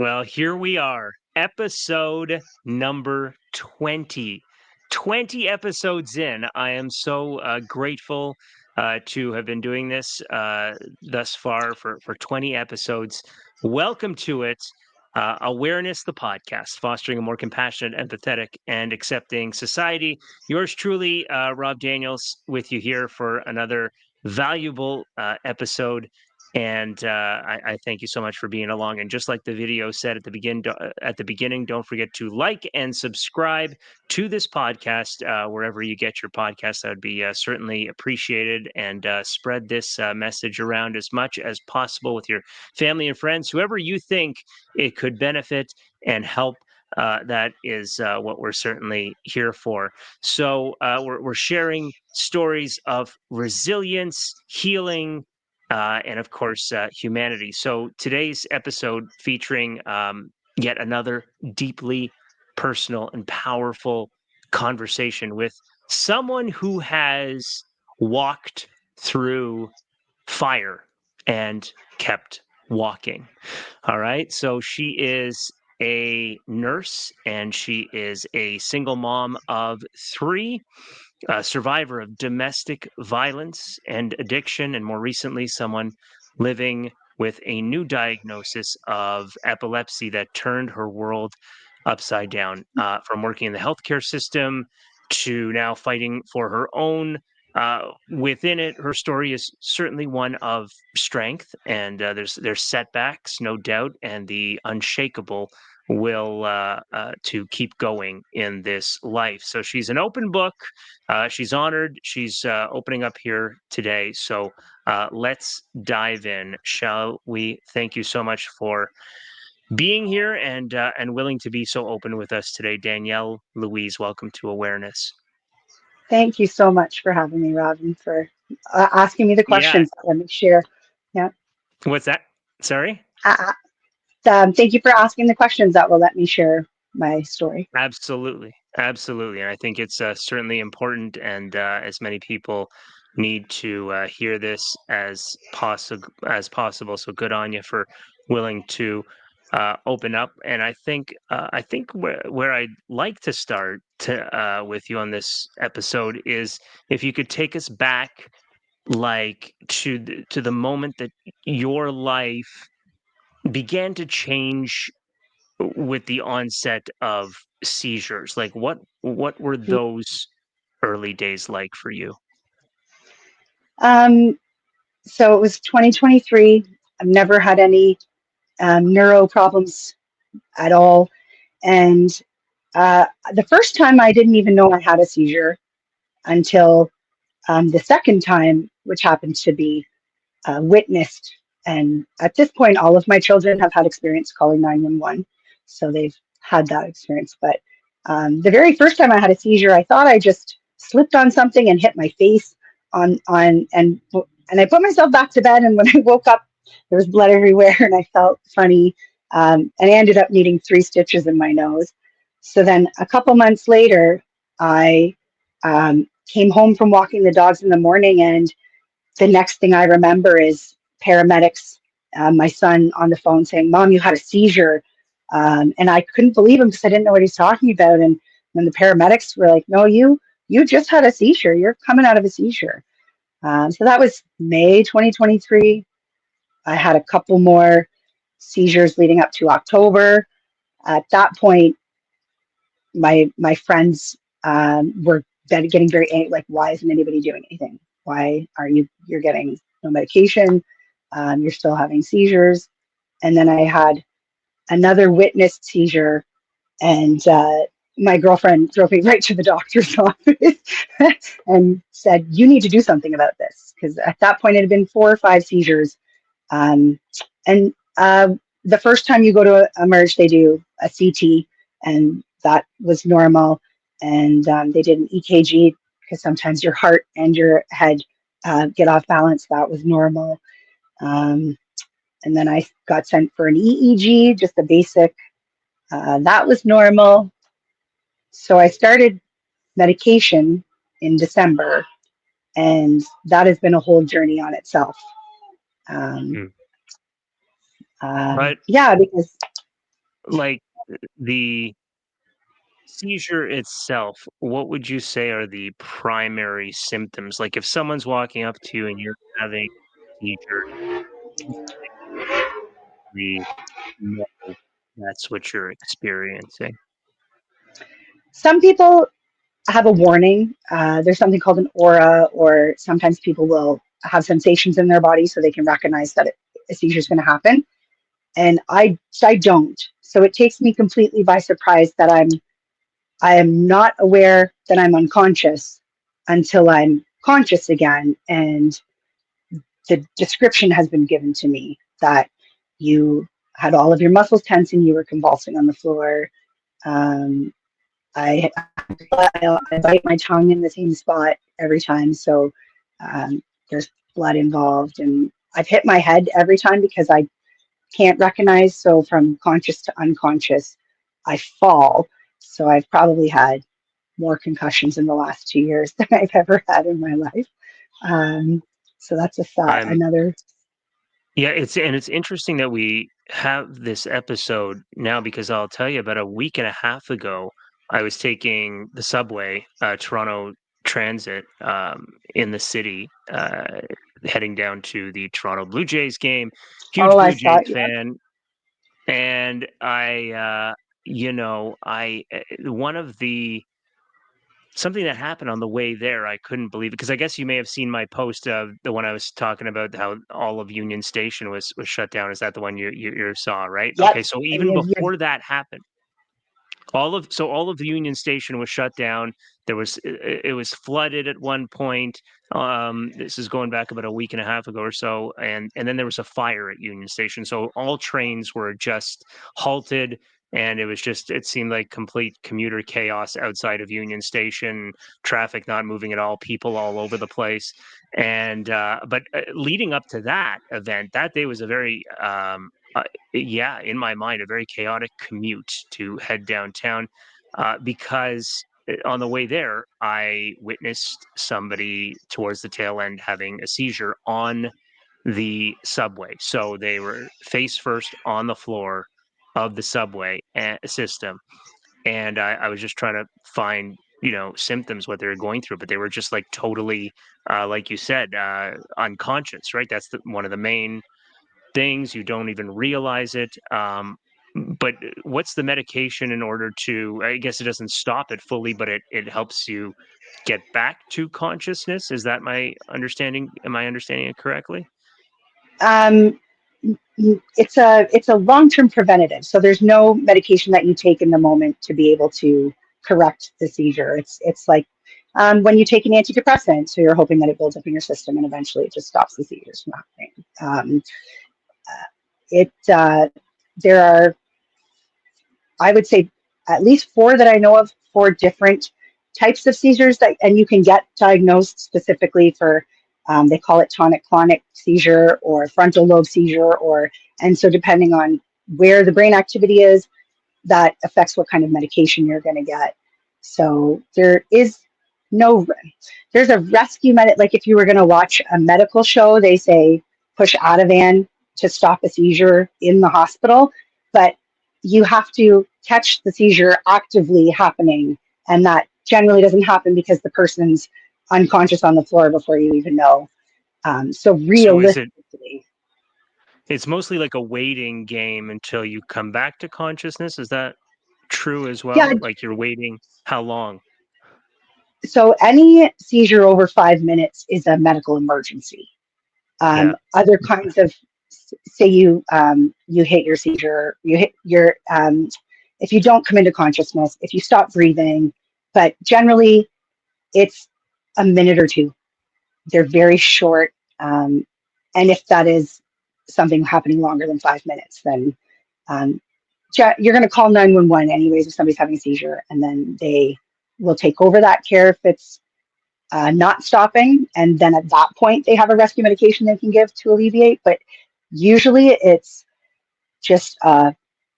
Well, here we are, episode number 20. 20 episodes in. I am so grateful to have been doing this thus far for 20 episodes. Welcome to it. Awareness, the podcast, fostering a more compassionate, empathetic, and accepting society. Yours truly, Rob Daniels, with you here for another valuable episode. And I thank you so much for being along. And just like the video said at the beginning, don't forget to like and subscribe to this podcast wherever you get your podcast. That would be certainly appreciated. And spread this message around as much as possible with your family and friends, whoever you think it could benefit and help. That is what we're certainly here for. So we're sharing stories of resilience, healing, and of course, humanity. So today's episode featuring yet another deeply personal and powerful conversation with someone who has walked through fire and kept walking. All right. So she is a nurse and she is a single mom of three, a survivor of domestic violence and addiction, and more recently, someone living with a new diagnosis of epilepsy that turned her world upside down. From working in the healthcare system to now fighting for her own. Within it, her story is certainly one of strength, and there's setbacks, no doubt, and the unshakable will to keep going in this life. So she's an open book. She's honored. She's opening up here today. So let's dive in, shall we? Thank you so much for being here and willing to be so open with us today. Danielle Louise, welcome to Awareness. Thank you so much for having me, Robin, for asking me the Yeah. questions. Let me share. Yeah. What's that? Sorry? Uh, Thank you for asking the questions that will let me share my story. Absolutely. Absolutely. And I think it's certainly important, and as many people need to hear this as possible. So good on you for willing to open up. And I think where I'd like to start with you on this episode is if you could take us back, like to the moment that your life began to change with the onset of seizures. Like what were those early days like for you? Um, so it was 2023. I've never had any neuro problems at all. And the first time I didn't even know I had a seizure until the second time, which happened to be witnessed. And at this point, all of my children have had experience calling 911. So they've had that experience. But the very first time I had a seizure, I thought I just slipped on something and hit my face on and I put myself back to bed. And when I woke up, there was blood everywhere and I felt funny. And I ended up needing 3 stitches in my nose. So then a couple months later, I came home from walking the dogs in the morning, and the next thing I remember is paramedics, my son on the phone saying, "Mom, you had a seizure." And I couldn't believe him because I didn't know what he's talking about. And then the paramedics were like, "No, you just had a seizure. You're coming out of a seizure." So that was May 2023. I had a couple more seizures leading up to October. At that point, my friends were getting very angry, like, why isn't anybody doing anything? Why are you're getting no medication? You're still having seizures. And then I had another witnessed seizure, and my girlfriend drove me right to the doctor's office and said, "You need to do something about this." Because at that point, it had been 4 or 5 seizures. Um, and the first time you go to a merge, they do a CT, and that was normal. And they did an EKG because sometimes your heart and your head get off balance. That was normal. Um, and then I got sent for an EEG, just a basic. That was normal. So I started medication in December, and that has been a whole journey on itself. Um, Mm. But yeah, because like the seizure itself, what would you say are the primary symptoms? Like if someone's walking up to you and you're having a seizure, we know that's what you're experiencing. Some people have a warning. There's something called an aura, or sometimes people will have sensations in their body so they can recognize that a seizure is going to happen. And I don't. So it takes me completely by surprise that I am not aware that I'm unconscious until I'm conscious again, and the description has been given to me that you had all of your muscles tense and you were convulsing on the floor. Um, I, I bite my tongue in the same spot every time, so there's blood involved, and I've hit my head every time because I can't recognize. So from conscious to unconscious, I fall. So I've probably had more concussions in the last 2 years than I've ever had in my life. Um, so that's I'm another. Yeah, it's interesting that we have this episode now because I'll tell you about a week and a half ago, I was taking the subway, Toronto Transit, in the city, heading down to the Toronto Blue Jays game. Huge Oh, I Blue saw Jays it. Yeah. fan, and one of the something that happened on the way there, I couldn't believe it because I guess you may have seen my post of the one I was talking about how all of Union Station was shut down. Is that the one you saw, right? Yep. Okay, so even You're before that happened, all of the Union Station was shut down. There was it was flooded at one point. This is going back about a week and a half ago or so, and then there was a fire at Union Station. So all trains were just halted, and it seemed like complete commuter chaos outside of Union Station. Traffic not moving at all, people all over the place. And but leading up to that event, that day was a very yeah, in my mind, a very chaotic commute to head downtown because on the way there, I witnessed somebody towards the tail end having a seizure on the subway. So they were face first on the floor of the subway system. And I was just trying to find, symptoms, what they were going through, but they were just like totally, like you said, unconscious, right? That's one of the main things. You don't even realize it. But what's the medication in order to? I guess it doesn't stop it fully, but it helps you get back to consciousness. Is that my understanding? Am I understanding it correctly? um, it's a long-term preventative. So there's no medication that you take in the moment to be able to correct the seizure. It's like when you take an antidepressant, so you're hoping that it builds up in your system and eventually it just stops the seizures from happening. It There are, I would say, at least four that I know of, four different types of seizures that, and you can get diagnosed specifically for, they call it tonic-clonic seizure or frontal lobe seizure, and so depending on where the brain activity is, that affects what kind of medication you're going to get. So no, there's a rescue like if you were going to watch a medical show, they say push Ativan to stop a seizure in the hospital, but you have to catch the seizure actively happening, and that generally doesn't happen because the person's unconscious on the floor before you even know. So So realistically, it's mostly like a waiting game until you come back to consciousness. Is that true as yeah. well? Like you're waiting how long? So any seizure over 5 minutes is a medical emergency. Yeah. Other kinds of, say you hit your seizure, you hit your, if you don't come into consciousness, if you stop breathing, but generally it's a minute or two. They're very short, and if that is something happening longer than 5 minutes, then um, you're going to call 911 anyways if somebody's having a seizure, and then they will take over that care if it's not stopping. And then at that point, they have a rescue medication they can give to alleviate. But usually it's just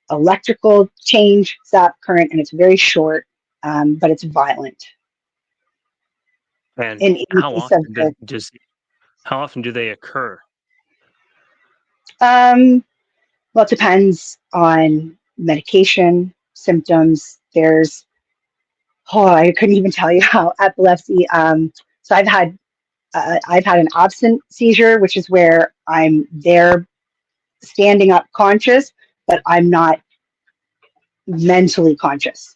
electrical change, zap current, and it's very short, but it's violent. And In the how case of often how often do they occur? um, well, it depends on. medication symptoms. There's, oh, I couldn't even tell you how epilepsy. So I've had an absent seizure, which is where I'm there standing up conscious, but I'm not mentally conscious.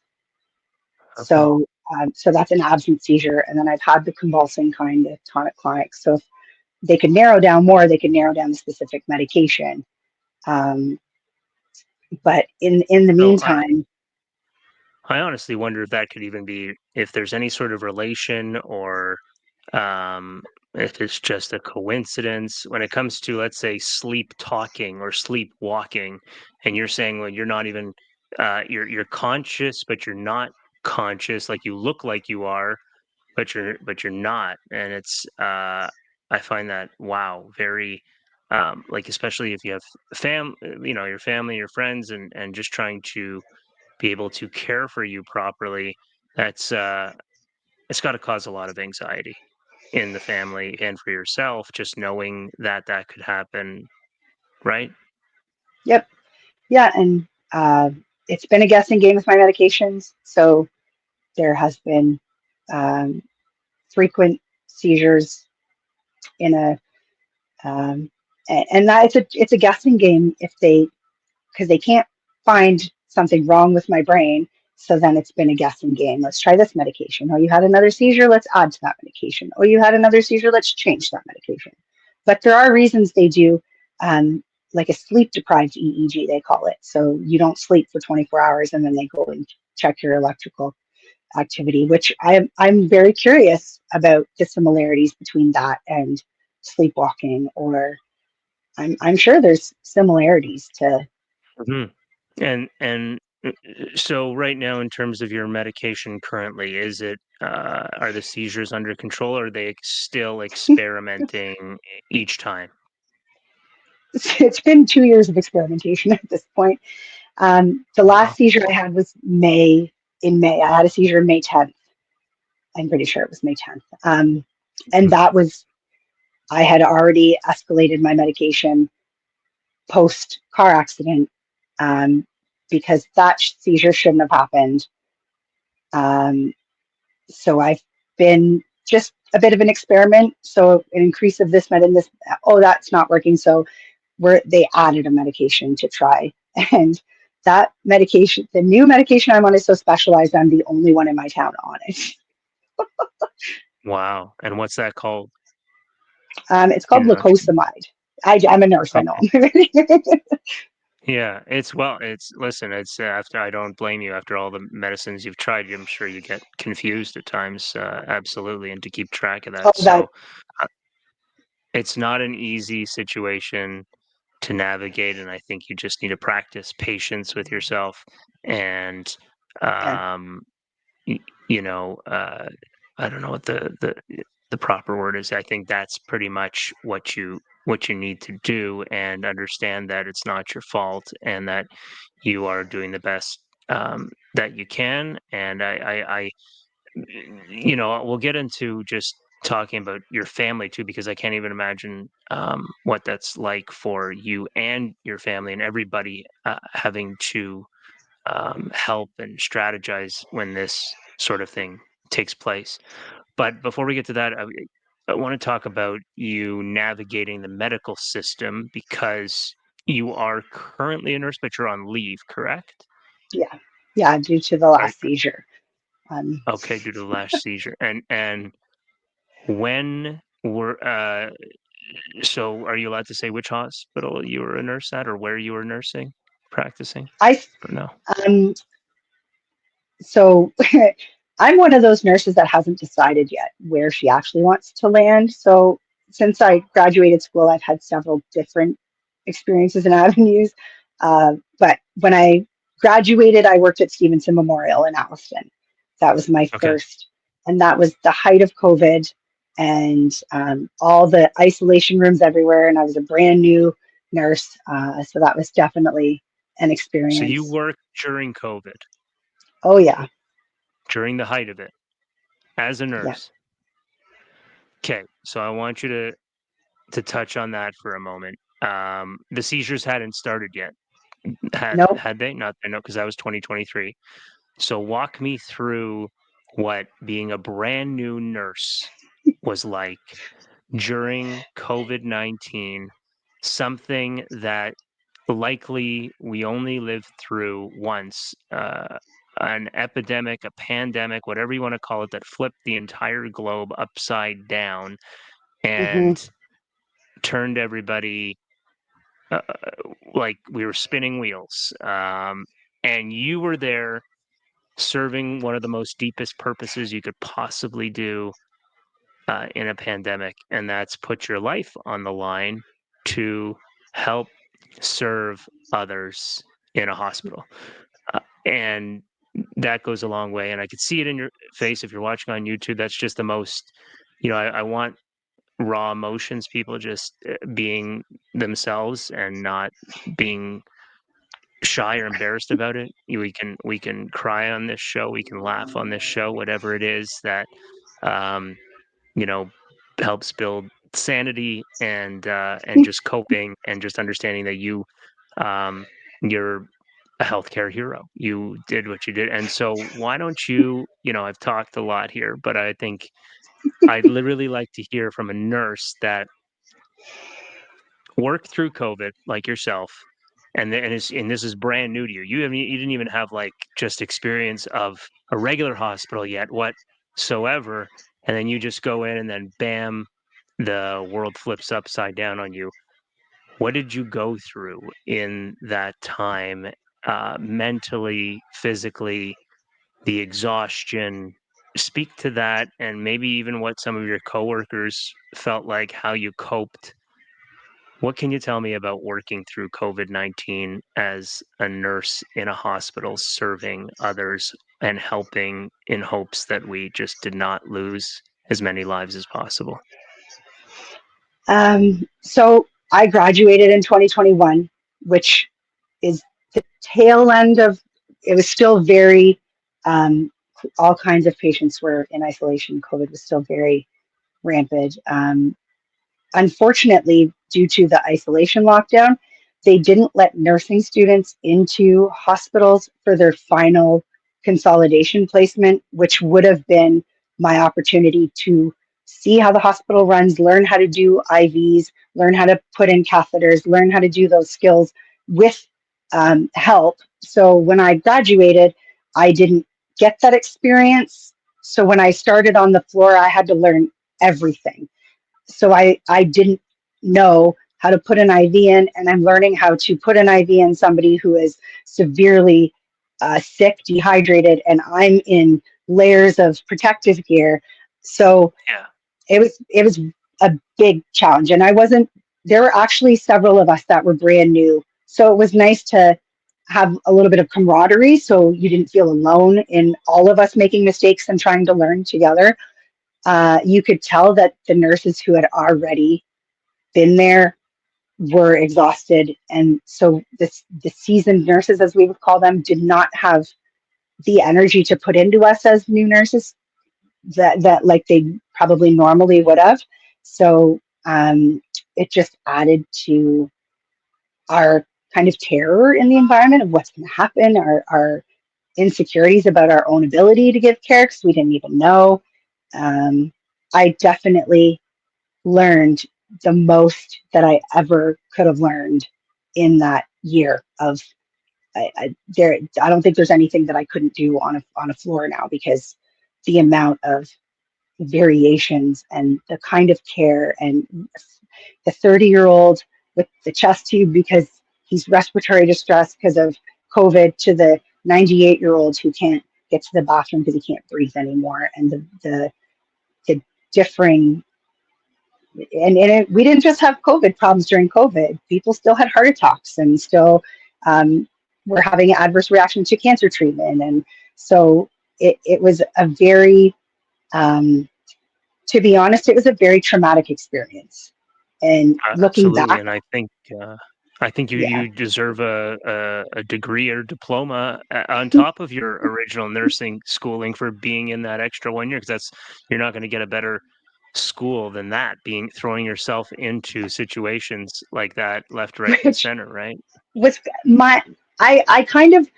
Okay. So that's an absent seizure. And then I've had the convulsing kind of tonic clonic. So if they could narrow down more, they could narrow down the specific medication. Um, but in the So I meantime, I honestly wonder if that could even be if there's any sort of relation or um, if it's just a coincidence when it comes to, let's say, sleep talking or sleep walking, and you're saying, well, you're not even you're conscious, but you're not conscious, like you look like you are, but you're not, and it's I find that wow, very like especially if you have your family, your friends, and just trying to be able to care for you properly, that's it's got to cause a lot of anxiety in the family and for yourself, just knowing that that could happen, right? yep, yeah, and it's been a guessing game with my medications. So there has been um, frequent seizures in a um, and that it's a guessing game if they because they can't find something wrong with my brain. So then it's been a guessing game. Let's try this medication. Oh, you had another seizure. Let's add to that medication. Oh, you had another seizure. Let's change that medication. But there are reasons they do, um, like a sleep deprived EEG, they call it. So you don't sleep for 24 hours and then they go and check your electrical activity, which I'm very curious about the similarities between that and sleepwalking. Or I'm sure there's similarities to. Hmm. And so right now, in terms of your medication currently, is it are the seizures under control, or are they still experimenting each time? It's been 2 years of experimentation at this point. The last Wow. seizure I had was May. In May, I had a seizure May 10th. I'm pretty sure it was May 10th. And Mm. that was, I had already escalated my medication post car accident um, because that seizure shouldn't have happened. Um, so I've been just a bit of an experiment. So an increase of this med and this, oh, that's not working. So they added a medication to try. And that medication, the new medication I'm on is so specialized, I'm the only one in my town on it. Wow. And what's that called? It's Do called you know? lacosamide. I'm a nurse, I know. Okay. Yeah, it's well, it's listen, it's after I don't blame you after all the medicines you've tried, I'm sure you get confused at times, absolutely, and to keep track of Oh, that. that, So it's not an easy situation to navigate, and I think you just need to practice patience with yourself and yeah, um y- you know, I don't know what the proper word is. I think that's pretty much what you need to do, and understand that it's not your fault and that you are doing the best that you can. And we'll get into just talking about your family too, because I can't even imagine what that's like for you and your family and everybody having to help and strategize when this sort of thing takes place. But before we get to that, I want to talk about you navigating the medical system because you are currently a nurse, but you're on leave, correct? yeah, yeah, due to the Are, last seizure. Um, okay, due to the last seizure. And when were so are you allowed to say which hospital you were a nurse at or where you were nursing, practicing? I Or no? um, so I'm one of those nurses that hasn't decided yet where she actually wants to land. So since I graduated school, I've had several different experiences and avenues. But when I graduated, I worked at Stevenson Memorial in Alliston. That was my Okay. first, and that was the height of COVID and all the isolation rooms everywhere. And I was a brand new nurse, so that was definitely an So you experience. worked during COVID, Oh yeah, during the height of it, as a yeah. nurse. Okay, so I want you to touch on that for a moment. The seizures hadn't started yet. Nope. Had they? Not, I know, because that was 2023. So walk me through what being a brand new nurse was like during COVID-19, something that likely we only lived through once, an epidemic, a pandemic, whatever you want to call it, that flipped the entire globe upside down Hmm. and turned everybody uh, like we were spinning wheels. And you were there serving one of the most deepest purposes you could possibly do in a pandemic, and that's put your life on the line to help serve others in a hospital. And that goes a long way. And I could see it in your face if you're watching on YouTube. That's just the most, I want raw emotions, people just being themselves and not being shy or embarrassed about it. We can cry on this show, we can laugh on this show, whatever it is that um, you know helps build sanity and just coping and just understanding that um, you're a healthcare hero. You did what you did, and so why don't you? I've talked a lot here, but I think I'd literally like to hear from a nurse that worked through COVID like yourself, and this is brand new to you. You didn't even have like just experience of a regular hospital yet whatsoever, and then you just go in and then bam, the world flips upside down on you. What did you go through in that time, mentally, physically, the exhaustion? Speak to that, and maybe even what some of your coworkers felt like, how you coped. What can you tell me about working through COVID-19 as a nurse in a hospital, serving others and helping in hopes that we just did not lose as many lives as possible? So I graduated in 2021, which is the tail end of, it was still very, um, all kinds of patients were in isolation. COVID was still very rampant. Unfortunately, due to the isolation lockdown, they didn't let nursing students into hospitals for their final consolidation placement, which would have been my opportunity to see how the hospital runs, learn how to do IVs, learn how to put in catheters, learn how to do those skills with help. So when I graduated, I didn't get that experience. So when I started on the floor, I had to learn everything. So I didn't know how to put an IV in, and I'm learning how to put an IV in somebody who is severely sick, dehydrated, and I'm in layers of protective gear. So Yeah. it was a big challenge, and I wasn't. There were actually several of us that were brand new, so it was nice to have a little bit of camaraderie, so you didn't feel alone in all of us making mistakes and trying to learn together. You could tell that the nurses who had already been there were exhausted. And so the seasoned nurses, as we would call them, did not have the energy to put into us as new nurses that like they probably normally would have. So it just added to our kind of terror in the environment of what's going to happen, our insecurities about our own ability to give care because we didn't even know. I definitely learned the most that I ever could have learned in that year of I don't think there's anything that I couldn't do on a floor now because the amount of variations and the kind of care and the 30-year-old with the chest tube because he's respiratory distress because of COVID to the 98-year-old who can't get to the bathroom because he can't breathe anymore and the differing we didn't just have COVID problems during COVID. People still had heart attacks and still were having adverse reaction to cancer treatment. And so it was a very, um, to be honest, it was a very traumatic experience. And looking Absolutely, back, and I think yeah, you deserve a degree or diploma on top of your original nursing schooling for being in that extra 1 year, because that's you're not going to get a better school than that, being throwing yourself into situations like that left, right, and which center, right? was my I kind of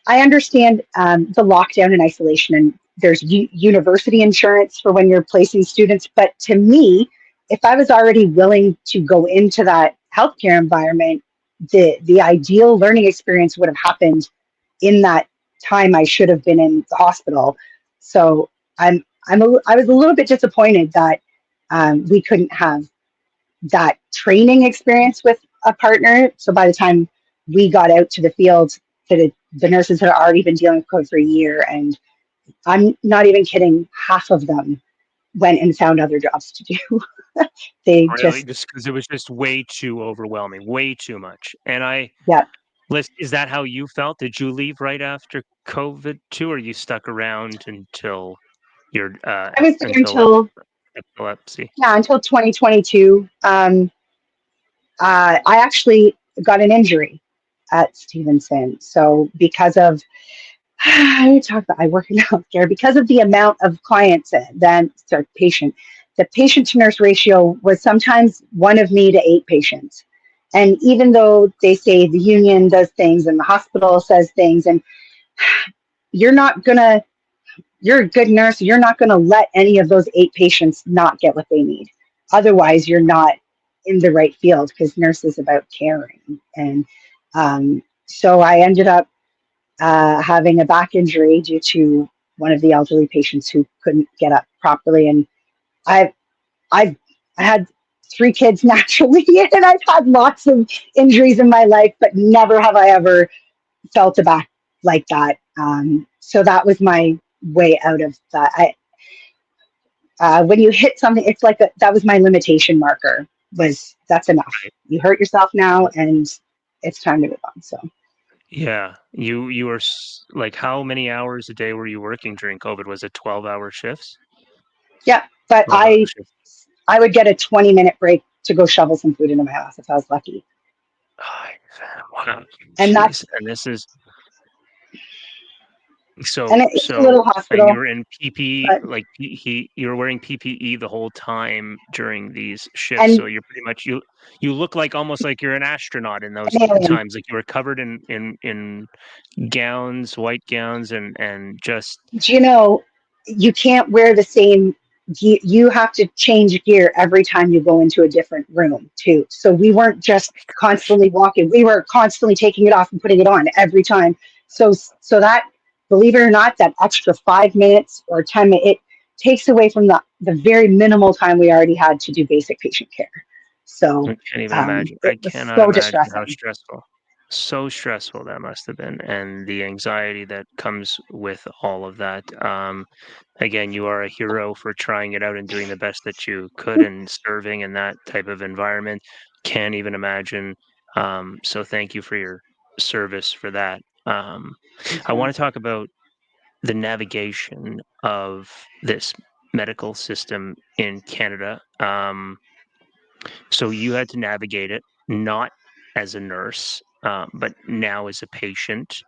I understand the lockdown and isolation, and there's university insurance for when you're placing students. But to me, if I was already willing to go into that healthcare environment, the ideal learning experience would have happened in that time I should have been in the hospital. So I was a little bit disappointed that we couldn't have that training experience with a partner. So by the time we got out to the field, the nurses had already been dealing with COVID for a year, and I'm not even kidding. Half of them went and found other jobs to do. They Really, just, just because it was just way too overwhelming, way too much. And yeah. is that how you felt? Did you leave right after COVID too, or you stuck around until your I was there until until, epilepsy? yeah, until 2022. I actually got an injury at Stevenson. So because of I talk about I work in healthcare because of the amount of clients then sorry, the patient to nurse ratio was sometimes 1 of me to 8 patients. And even though they say the union does things and the hospital says things, and you're not gonna you're a good nurse, you're not gonna let any of those 8 patients not get what they need. Otherwise, you're not in the right field because nurse is about caring. And so I ended up having a back injury due to one of the elderly patients who couldn't get up properly. And I, I, I had 3 kids naturally, and I've had lots of injuries in my life, but never have I ever felt a back like that. So that was my way out of that. When you hit something, it's like that was my limitation marker. Was that's enough? You hurt yourself now, and it's time to move on. So Yeah, you were like, how many hours a day were you working during COVID? Was it 12-hour shifts? yeah, but 12-hour shifts. I would get a 20-minute break to go shovel some food into my house if I was lucky. Oh, wow, And jeez, that's and this is it's a so, little and you hospital, were in PPE, but like you were wearing PPE the whole time during these shifts. and So you're pretty much you look like almost like you're an astronaut in those an alien. times. Like you were covered in gowns, white gowns, and just Do you know you can't wear the same you have to change gear every time you go into a different room too. So we weren't just gosh, constantly walking. We were constantly taking it off and putting it on every time. So that believe it or not, that extra 5 minutes or 10 minutes, it takes away from the very minimal time we already had to do basic patient care. So I can't even imagine. it I was cannot so imagine how distressing. stressful. So stressful that must have been, and the anxiety that comes with all of that. Again, you are a hero for trying it out and doing the best that you could and serving in that type of environment. Can't even imagine. So thank you for your service for that. I Okay. want to talk about the navigation of this medical system in Canada. So you had to navigate it not as a nurse, but now as a patient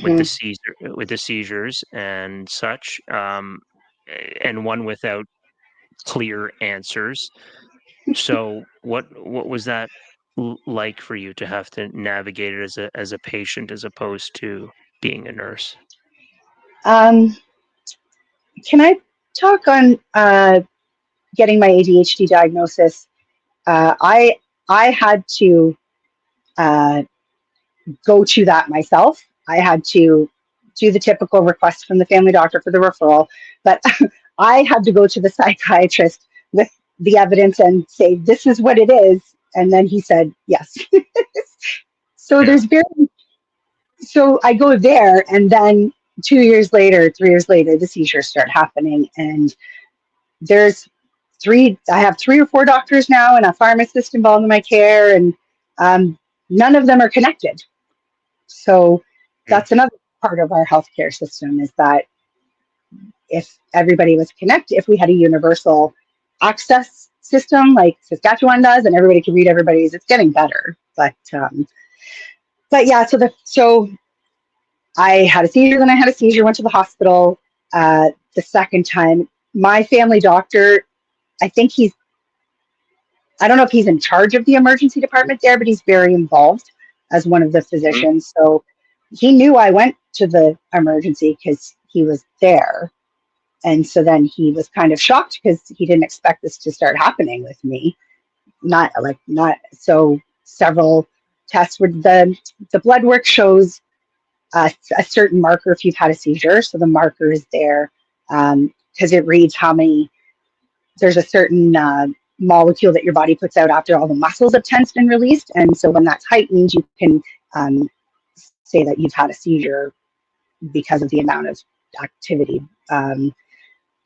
with Hmm. the seizures and such, and one without clear answers. So what was that like for you to have to navigate it as a patient as opposed to being a nurse? Um, can I talk on getting my ADHD diagnosis? Uh, I I had to uh, go to that myself. I had to do the typical request from the family doctor for the referral, but I had to go to the psychiatrist with the evidence and say this is what it is, and then he said yes. So Yeah. so I go there, and then 2 years later, 3 years later, the seizures start happening, and there's I have 3 or 4 doctors now and a pharmacist involved in my care, and um, none of them are connected. So Mm. that's another part of our healthcare system is that if everybody was connected, if we had a universal access system like Saskatchewan does, and everybody could read everybody's, it's getting better. But yeah, so I had a seizure, then I had a seizure, went to the hospital the second time. My family doctor, I think I don't know if he's in charge of the emergency department there, but he's very involved. as one of the physicians. So he knew I went to the emergency because he was there. And so then he was kind of shocked because he didn't expect this to start happening with me. Not so several tests where the blood work shows a certain marker if you've had a seizure. So the marker is there because it reads how many, there's a certain molecule that your body puts out after all the muscles have tensed and released. And so when that's heightened, you can say that you've had a seizure because of the amount of activity.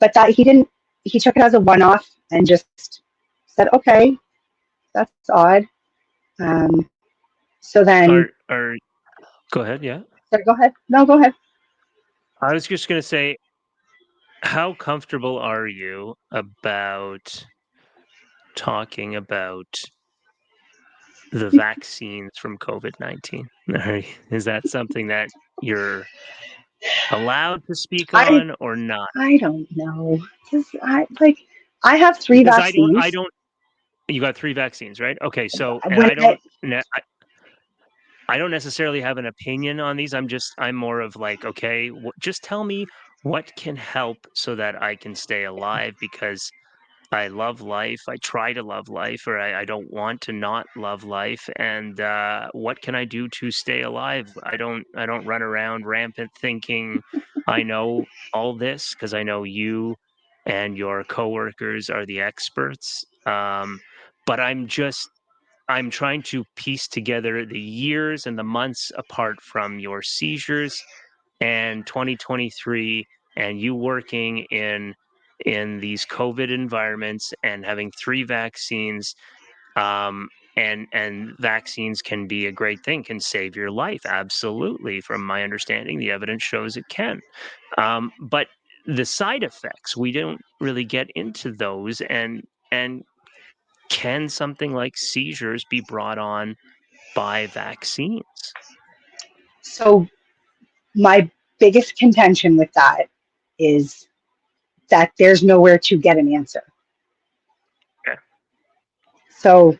But that he took it as a one-off and just said, okay, that's odd. So then, Go ahead. Yeah. go ahead. No, go ahead. I was just going to say, how comfortable are you about talking about the vaccines from COVID-19? Is that something that you're allowed to speak I on or not? I don't know. I have 3 Because I vaccines. don't. You got 3 vaccines, right? Okay, so and When I don't necessarily have an opinion on these. I'm more of like, okay, just tell me what can help so that I can stay alive because I love life. I try to love life, or I don't want to not love life. And what can I do to stay alive? I don't run around rampant thinking I know all this because I know you and your coworkers are the experts. But I'm trying to piece together the years and the months apart from your seizures and 2023 and you working in these COVID environments and having 3 vaccines. And vaccines can be a great thing, can save your life. Absolutely. From my understanding, the evidence shows it can. But the side effects, we don't really get into those. And can something like seizures be brought on by vaccines? So my biggest contention with that is that there's nowhere to get an answer. Okay. So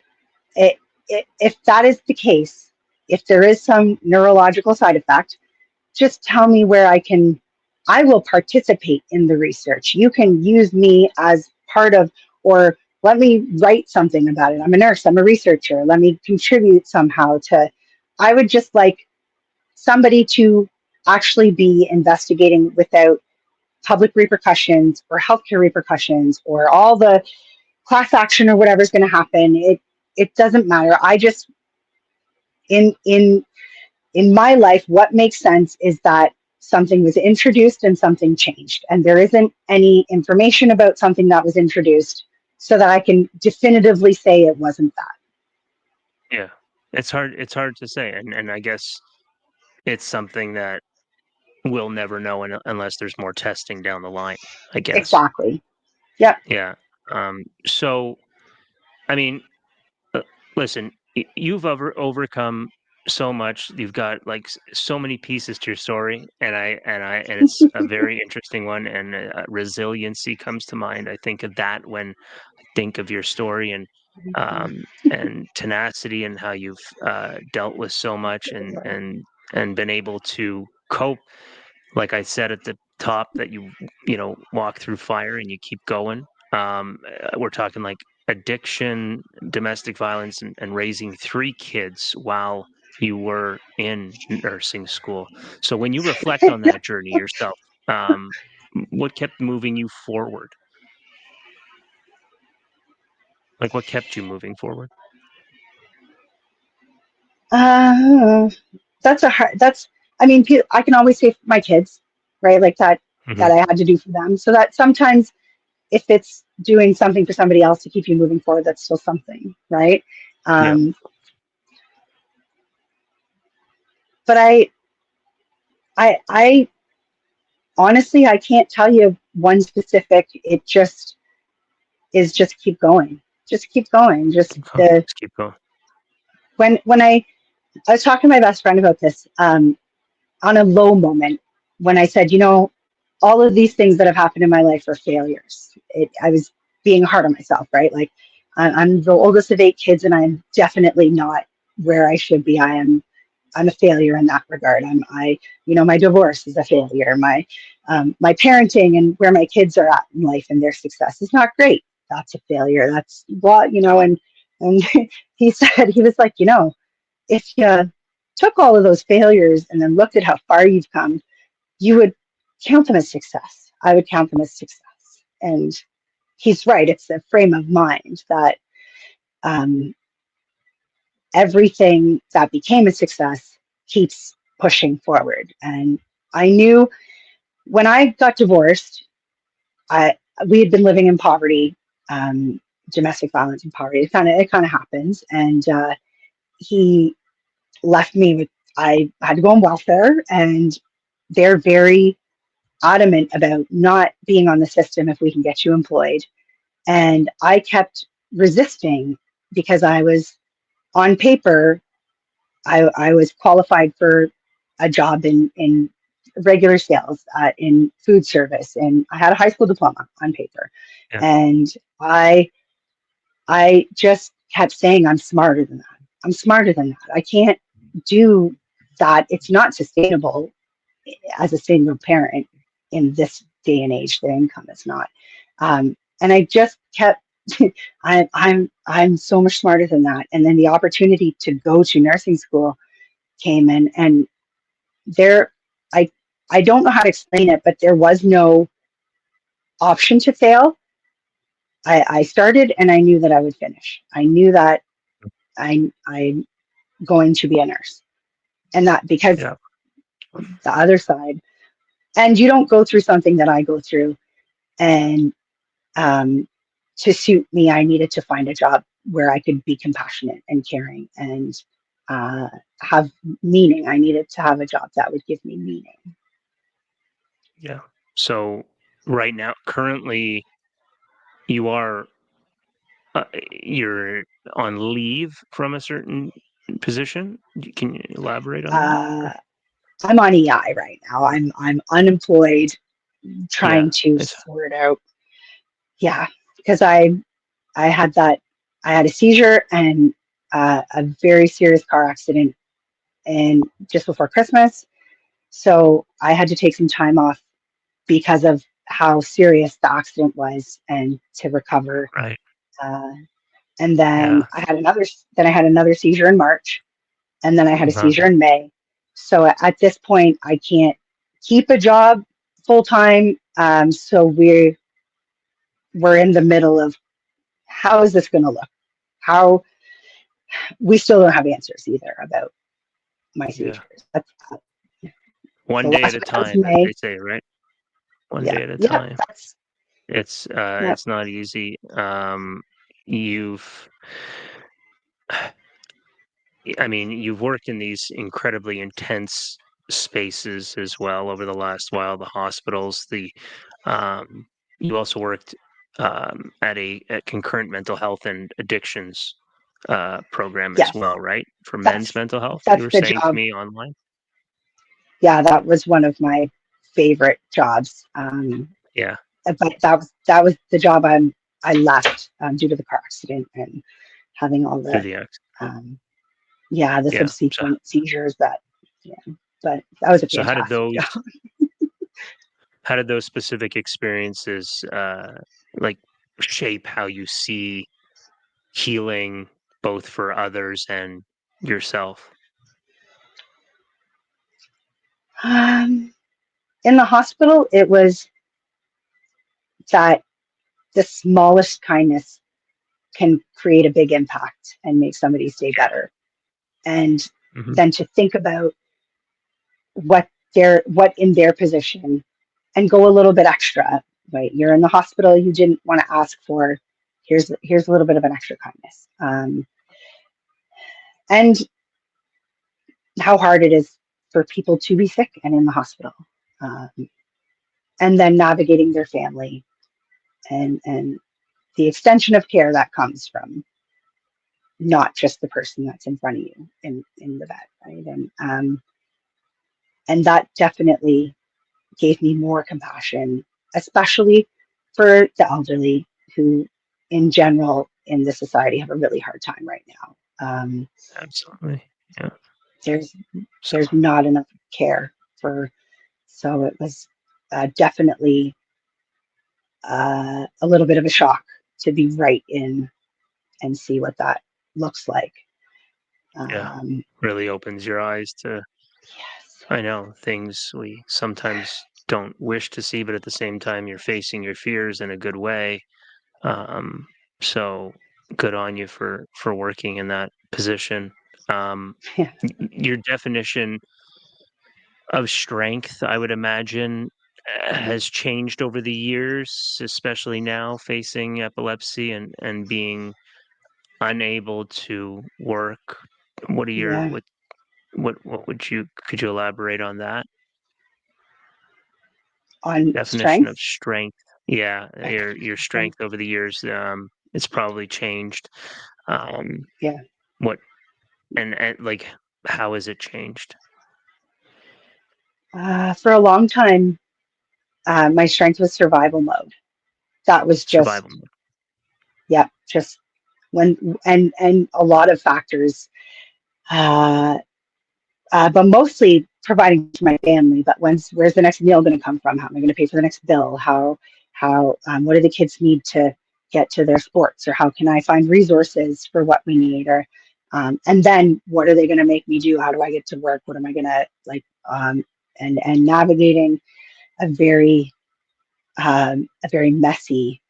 if that is the case, if there is some neurological side effect, just tell me where I will participate in the research. You can use me as part of, or let me write something about it. I'm a nurse, I'm a researcher. Let me contribute somehow I would just like somebody to actually be investigating without public repercussions or healthcare repercussions or all the class action or whatever's going to happen. It doesn't matter. I just in my life, what makes sense is that something was introduced and something changed, and there isn't any information about something that was introduced so that I can definitively say it wasn't that. Yeah. It's hard to say. And I guess it's something that we'll never know unless there's more testing down the line, I guess. Exactly. Yep. Yeah. So, I mean, uh, listen, you've overcome so much. You've got like so many pieces to your story, and it's a very interesting one. And resiliency comes to mind. I think of that when I think of your story and tenacity and how you've dealt with so much and been able to cope. Like I said at the top, that you walk through fire and you keep going. We're talking like addiction, domestic violence, and raising 3 kids while you were in nursing school. So when you reflect on that journey yourself, um, what kept moving you forward? Like what kept you moving forward? uh, that's a hard that's I mean, I can always say for my kids, right, like that Hmm. I had to do for them, so that sometimes if it's doing something for somebody else to keep you moving forward, that's still something, right? Yeah. um, but I honestly, I can't tell you one specific. It just is just keep going. Just keep going. Just Keep going. Just keep going. when I was talking to my best friend about this on a low moment when I said, all of these things that have happened in my life are failures. I was being hard on myself, right? I'm the oldest of 8 kids, and I'm definitely not where I should be. I am I'm a failure in that regard. My divorce is a failure. My parenting and where my kids are at in life and their success is not great. That's a failure. That's what, and he was like, if you took all of those failures and then looked at how far you've come, you would count them as success. I would count them as success. And he's right. It's a frame of mind that um, everything that became a success keeps pushing forward. And I knew when I got divorced, I we had been living in poverty, um, domestic violence and poverty. It kind of happens, and he left me with. I had to go on welfare, and they're very adamant about not being on the system if we can get you employed. And I kept resisting because I was on paper I was qualified for a job in regular sales, in food service, and I had a high school diploma on paper. Yeah. And I just kept saying, I'm smarter than that. I'm smarter than that. I can't do that. It's not sustainable as a single parent in this day and age. The income is not. And I just kept. I'm so much smarter than that. And then the opportunity to go to nursing school came in, and there I I don't know how to explain it, but there was no option to fail. I started and I knew that I would finish. I knew that I'm going to be a nurse. And that because Yeah. the other side, and you don't go through something that I go through, and um, to suit me, I needed to find a job where I could be compassionate and caring and uh, have meaning. I needed to have a job that would give me meaning. Yeah. So right now, currently, you are you're on leave from a certain position. Can you elaborate on that? Uh, I'm on EI right now. I'm unemployed, Yeah. trying to It's sort out. Yeah, because I had that I had a seizure and a very serious car accident, and just before Christmas, so I had to take some time off because of how serious the accident was and to recover. right. Uh, and then Yeah. I had another seizure in March, and then I had a Uh-huh. seizure in May. So at this point, I can't keep a job full time. So we're in the middle of how is this going to look? How we still don't have answers either about my Yeah. seizures. One The day at last a that was time, as May. they say, right? One Yeah, day at a yeah, time. that's yeah. It's not easy. You've I mean, you've worked in these incredibly intense spaces as well over the last while, the hospitals, you also worked at a concurrent mental health and addictions program as Yes, well, right? For men's that's mental health, you that's were the saying to job. me online. Yeah, that was one of my favorite jobs. Yeah, But that was the job I left due to the car accident and having all through the the X. um, yeah, the Yeah. So, subsequent seizures that yeah. But that was a so fantastic job. how did those specific experiences like shape how you see healing both for others and yourself? Um, in the hospital, it was that the smallest kindness can create a big impact and make somebody's day better. And Hmm. then to think about what in their position and go a little bit extra. Right, you're in the hospital. You didn't want to ask for. Here's a little bit of an extra kindness. And how hard it is for people to be sick and in the hospital, um, and then navigating their family and the extension of care that comes from not just the person that's in front of you in the bed, right? And that definitely gave me more compassion, especially for the elderly who, in general, in this society have a really hard time right now. Absolutely. Yeah. there's So there's not enough care for. So it was definitely a little bit of a shock to be right in and see what that looks like. yeah, Um, really opens your eyes to, yes, I know, things we sometimes don't wish to see, but at the same time, you're facing your fears in a good way. Um, so good on you for working in that position. Um, yeah, your definition of strength, I would imagine, has changed over the years, especially now facing epilepsy and being unable to work. What are your yeah. what would you could you elaborate on that On definition of strength, strength? Yeah, your strength, strength over the years, it's probably changed. Um, yeah. what and like how has it changed? For a long time, my strength was survival mode. That was Survival just, mode. yeah, just when, and a lot of factors, uh, but mostly providing for my family. But where's the next meal going to come from? How am I going to pay for the next bill? What do the kids need to get to their sports? Or how can I find resources for what we need? Or, and then what are they going to make me do? How do I get to work? What am I going to like? And navigating a a very messy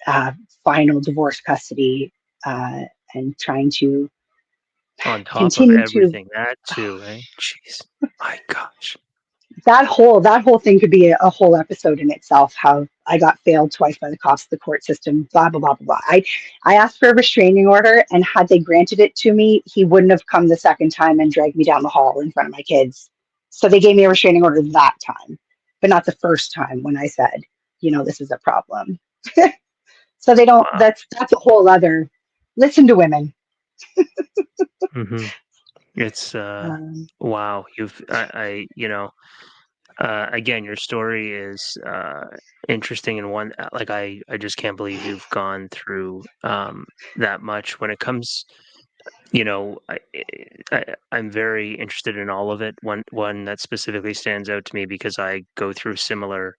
uh, final divorce custody, uh, and trying to On top of continue to. everything, that too, eh? Jeez. My gosh. That whole thing could be a whole episode in itself. How I got failed twice by the cops, the court system, blah blah blah blah blah. I asked for a restraining order, and had they granted it to me, he wouldn't have come the second time and dragged me down the hall in front of my kids. So they gave me a restraining order that time, but not the first time when I said, this is a problem. So they don't. Wow. That's a whole other. Listen to women. Hmm. It's Um, wow. Again, your story is interesting and one like I just can't believe you've gone through that much when it comes. You know, I'm very interested in all of it. One that specifically stands out to me because I go through similar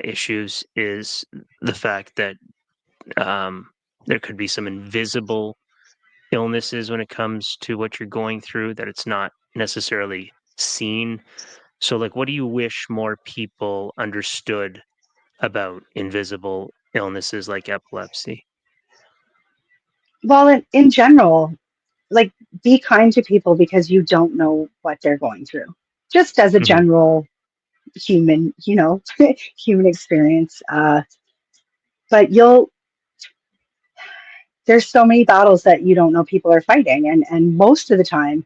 issues is the fact that um, there could be some invisible illnesses when it comes to what you're going through that it's not necessarily seen. So, like, what do you wish more people understood about invisible illnesses like epilepsy? well, in general, like be kind to people because you don't know what they're going through. Just as a Hmm. general human, human experience. But there's so many battles that you don't know people are fighting, and most of the time,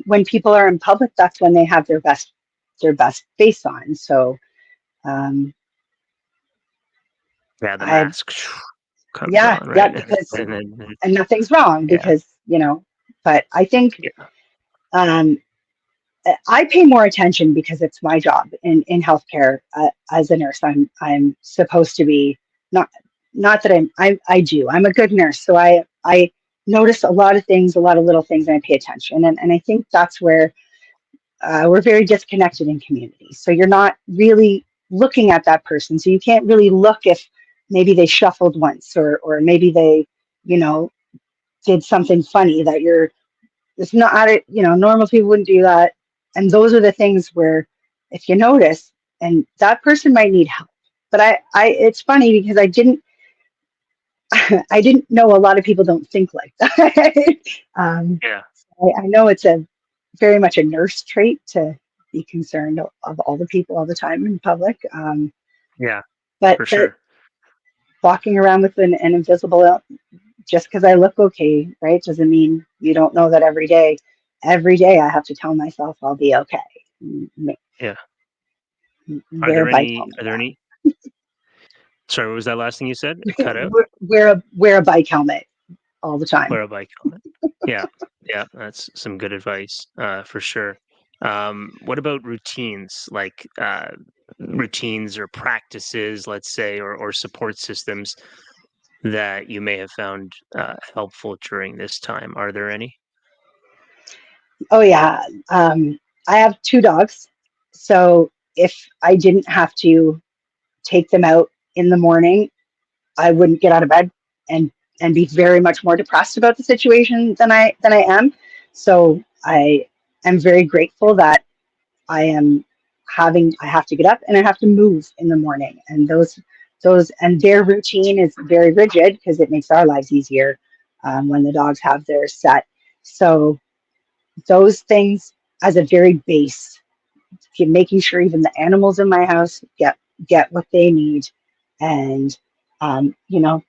when people are in public, that's when they have their best face on. So, um, Yeah, the I mask comes yeah, on, yeah, right? because And then, and nothing's wrong yeah, because But I think yeah, um, I pay more attention because it's my job in healthcare, as a nurse. I'm supposed to be not not that I do. I'm a good nurse, so I notice a lot of things, a lot of little things, and I pay attention. And I think that's where we're very disconnected in communities. So you're not really looking at that person, so you can't really look if maybe they shuffled once, or maybe they you know did something funny that you're it's not, normal people wouldn't do that. And those are the things where if you notice, and that person might need help. But it's funny because I didn't know a lot of people don't think like that. um, yeah, I know it's a very much a nurse trait to be concerned of all the people all the time in public. yeah, But for the sure. walking around with an invisible, just because I look okay, right, doesn't mean you don't know that every day. Every day I have to tell myself I'll be okay. Yeah. Wear a bike Are helmet. there any, sorry, what was that last thing you said? It cut out? Wear a bike helmet all the time. Wear a bike helmet. Yeah, yeah, that's some good advice, for sure. What about routines, like routines or practices, let's say, or support systems that you may have found helpful during this time? Are there any? Oh yeah. I have two dogs. So if I didn't have to take them out in the morning, I wouldn't get out of bed and be very much more depressed about the situation than I am. So I am very grateful that I have to get up and I have to move in the morning, and those and their routine is very rigid because it makes our lives easier when the dogs have theirs set. So those things as a very base, making sure even the animals in my house get what they need, and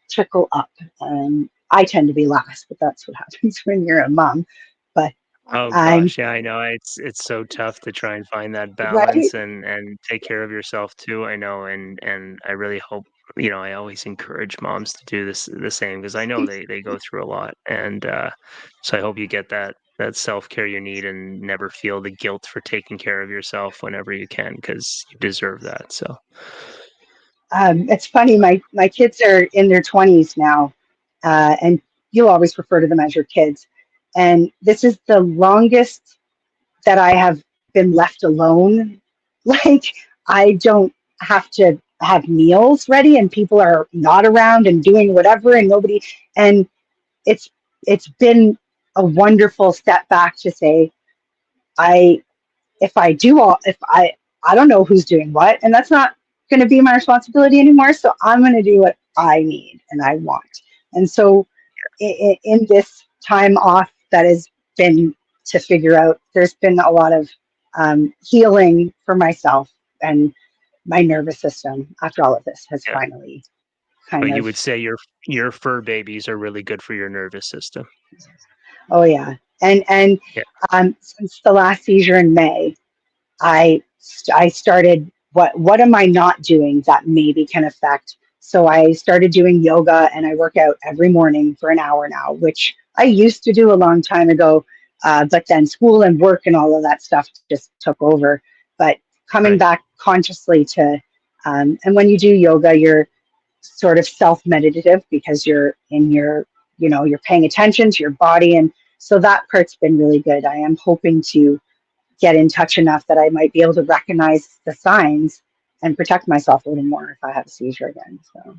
trickle up. I tend to be last, but that's what happens when you're a mom. But Oh I'm gosh, yeah, I know. It's so tough to try and find that right. balance and take care of yourself too. I know, and I really hope, I always encourage moms to do the same because I know they go through a lot, and so I hope you get that self-care you need and never feel the guilt for taking care of yourself whenever you can because you deserve that. So, It's funny. My kids are in their 20s now, and you'll always refer to them as your kids. And this is the longest that I have been left alone. Like, I don't have to have meals ready, and people are not around and doing whatever, and nobody. And it's it's been a wonderful step back to say, I if I do all if I don't know who's doing what, and that's not going to be my responsibility anymore. So I'm going to do what I need and I want. And so in this time off that has been to figure out, there's been a lot of healing for myself, and my nervous system after all of this has yeah. finally But kind you of, would say your fur babies are really good for your nervous system. oh yeah. And Yeah. since the last seizure in May, I started, what am I not doing that maybe can affect. So I started doing yoga, and I work out every morning for an hour now, which I used to do a long time ago, but then school and work and all of that stuff just took over. But coming Right. back consciously to, and when you do yoga, you're sort of self meditative because you're in your, you're paying attention to your body, and so that part's been really good. I am hoping to get in touch enough that I might be able to recognize the signs and protect myself a little more if I have a seizure again. So,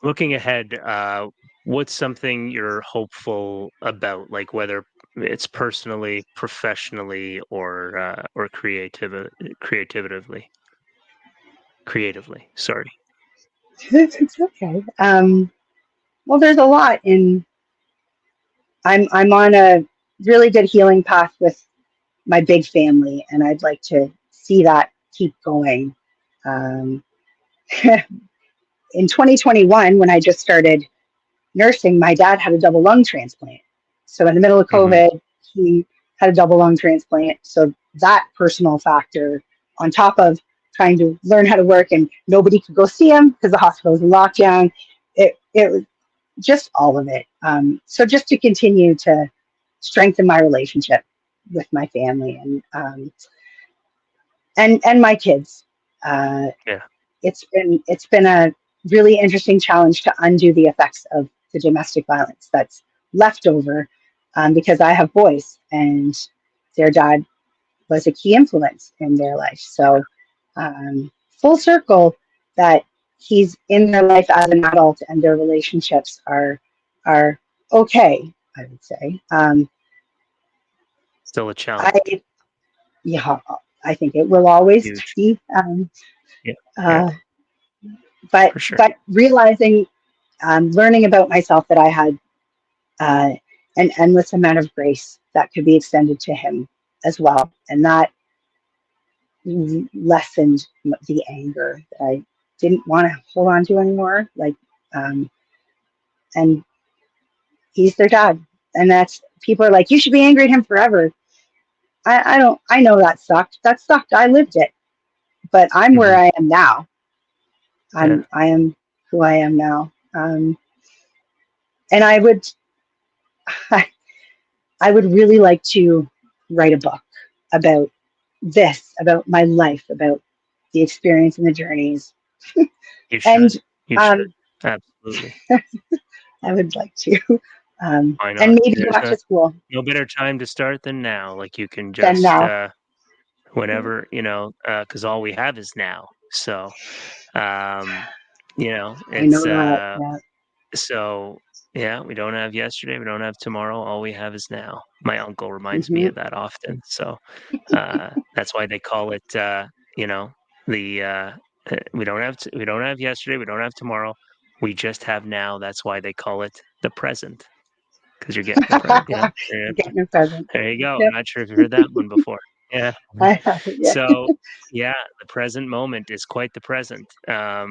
Looking ahead, what's something you're hopeful about, like whether it's personally, professionally, or creatively? Sorry. it's okay. Well, there's a lot in. I'm on a really good healing path with my big family, and I'd like to see that keep going. Um, in 2021, when I just started nursing, my dad had a double lung transplant. So in the middle of Hmm. COVID, he had a double lung transplant. So that personal factor, on top of trying to learn how to work, and nobody could go see him because the hospital was in lockdown, it was just all of it. So just to continue to strengthen my relationship with my family, and my kids. Uh, Yeah. it's been a really interesting challenge to undo the effects of the domestic violence that's left over, because I have boys, and their dad was a key influence in their life. So full circle, that he's in their life as an adult, and their relationships are okay, I would say. Still a I challenge. Yeah, I think it will always Huge. be. Yeah. Yeah. Uh, but For sure. but realizing, learning about myself, that I had an endless amount of grace that could be extended to him as well, and that lessened the anger that I didn't want to hold on to anymore. Like, um, and he's their dad, and that's, people are like, you should be angry at him forever. I don't. I know that sucked. That sucked. I lived it, but I'm where Hmm. I am now. Yeah. I am who I am now. And I would I would really like to write a book about this, about my life, about the experience and the journeys. You And should. You should. um, Absolutely. I would like to. Why And not? maybe go There's back to school. no better time to start than now. Like you can Then just now. whenever, because all we have is now. So, um, I know it's that. Yeah. so yeah, we don't have yesterday, we don't have tomorrow, all we have is now. My uncle reminds me Hmm. of that often. So, that's why they call it, you know, the we don't have yesterday, we don't have tomorrow. We just have now. That's why they call it the present because you're getting the yeah. Getting a present. There you go. I'm Yep. not sure if you heard that one before. Yeah. I have it. Yeah. So, yeah, the present moment is quite the present,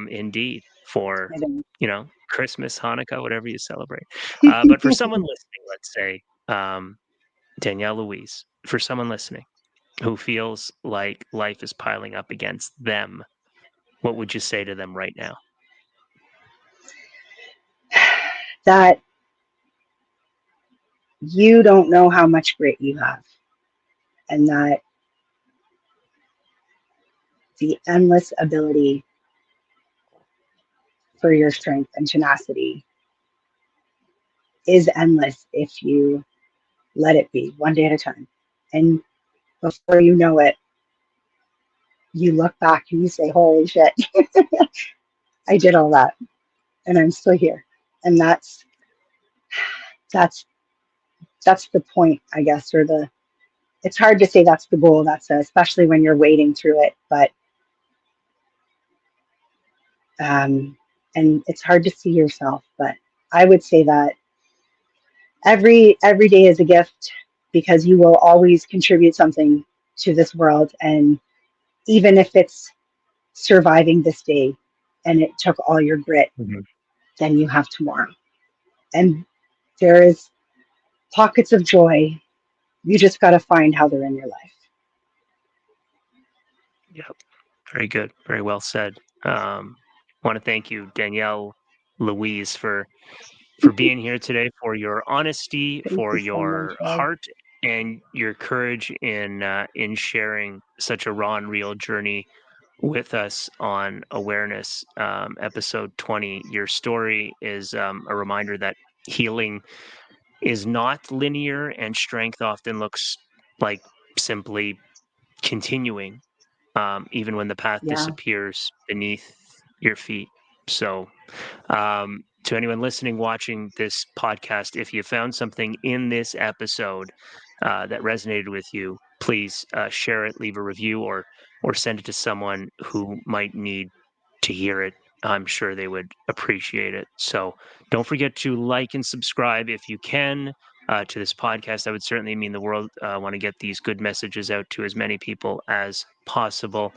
indeed, for, It is. Christmas, Hanukkah, whatever you celebrate. But for someone listening, let's say, Danielle Louise, for someone listening who feels like life is piling up against them, what would you say to them right now? That you don't know how much grit you have, and that the endless ability for your strength and tenacity is endless if you let it be one day at a time. And before you know it, you look back and you say, holy shit, I did all that and I'm still here. And that's that's the point, I guess, or the it's hard to say that's the goal. That's especially when you're wading through it, but and it's hard to see yourself. But I would say that every day is a gift because you will always contribute something to this world, and even if it's surviving this day and it took all your grit, Mhm. then you have tomorrow. And there is pockets of joy. You just got to find how they're in your life. Yep. Very good. Very well said. Want to thank you, Danielle Louise, for being here today, for your honesty, Thank for you so much, your Rob. heart, and your courage in sharing such a raw and real journey with us on awareness. Episode 20. Your story is a reminder that healing is not linear, and strength often looks like simply continuing, even when the path Yeah. disappears beneath your feet. So, to anyone listening, watching this podcast, if you found something in this episode that resonated with you, please share it, leave a review, or send it to someone who might need to hear it. I'm sure they would appreciate it. So don't forget to like and subscribe if you can to this podcast. That would certainly mean the world. I want to get these good messages out to as many people as possible.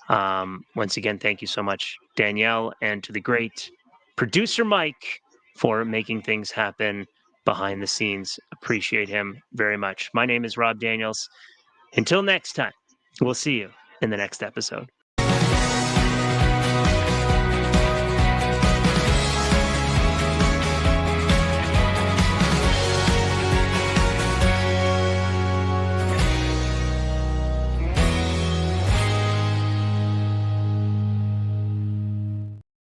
Once again, thank you so much, Danielle, and to the great producer Mike for making things happen behind the scenes. Appreciate him very much. My name is Rob Daniels. Until next time, we'll see you in the next episode.